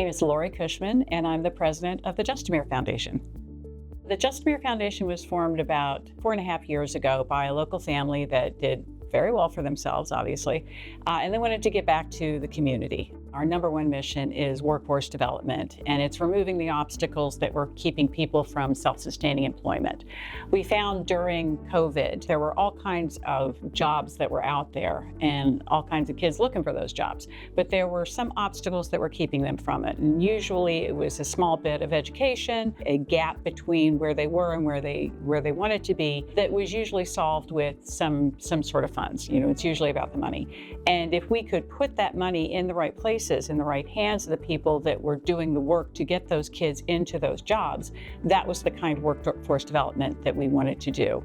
is Lori Cushman, and I'm the president of the Justamere Foundation. The Justamere Foundation was formed about 4.5 years ago by a local family that did very well for themselves, obviously, and they wanted to give back to the community. Our number one mission is workforce development, and it's removing the obstacles that were keeping people from self-sustaining employment. We found during COVID, there were all kinds of jobs that were out there and all kinds of kids looking for those jobs, but there were some obstacles that were keeping them from it. And usually it was a small bit of education, a gap between where they were and where they wanted to be that was usually solved with some sort of funds. You know, it's usually about the money. And if we could put that money in the right places, in the right hands of the people that were doing the work to get those kids into those jobs, that was the kind of workforce development that we wanted to do.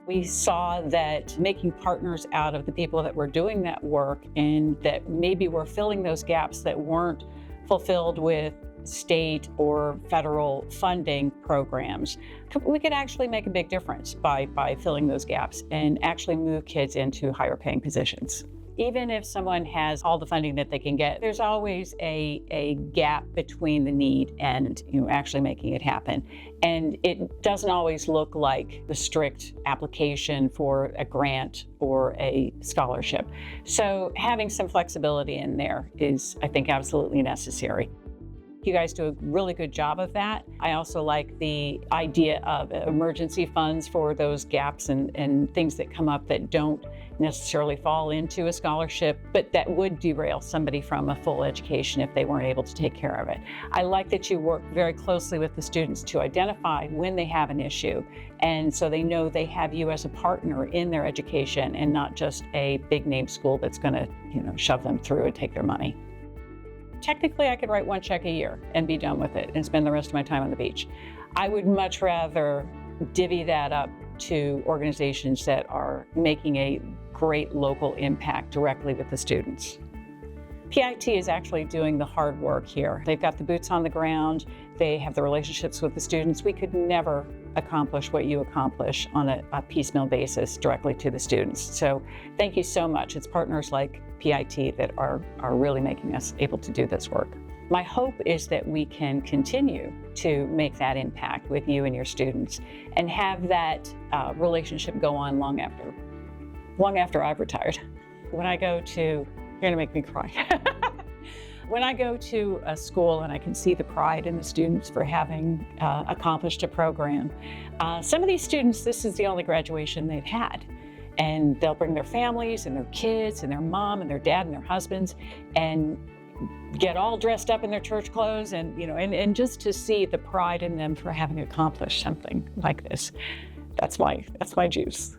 We saw that making partners out of the people that were doing that work and that maybe were filling those gaps that weren't fulfilled with state or federal funding programs, we could actually make a big difference by filling those gaps and actually move kids into higher paying positions. Even if someone has all the funding that they can get, there's always a gap between the need and actually making it happen. And it doesn't always look like the strict application for a grant or a scholarship. So having some flexibility in there is, I think, absolutely necessary. You guys do a really good job of that. I also like the idea of emergency funds for those gaps and things that come up that don't necessarily fall into a scholarship, but that would derail somebody from a full education if they weren't able to take care of it. I like that you work very closely with the students to identify when they have an issue, and so they know they have you as a partner in their education and not just a big name school that's going to, shove them through and take their money. Technically, I could write one check a year and be done with it and spend the rest of my time on the beach. I would much rather divvy that up to organizations that are making a great local impact directly with the students. PIT is actually doing the hard work here. They've got the boots on the ground. They have the relationships with the students. We could never accomplish what you accomplish on a piecemeal basis directly to the students. So thank you so much. It's partners like PIT that are really making us able to do this work. My hope is that we can continue to make that impact with you and your students and have that relationship go on long after I've retired. When I go to, you're gonna make me cry. When I go to a school and I can see the pride in the students for having accomplished a program, some of these students, this is the only graduation they've had. And they'll bring their families and their kids and their mom and their dad and their husbands and get all dressed up in their church clothes and just to see the pride in them for having accomplished something like this. That's my juice.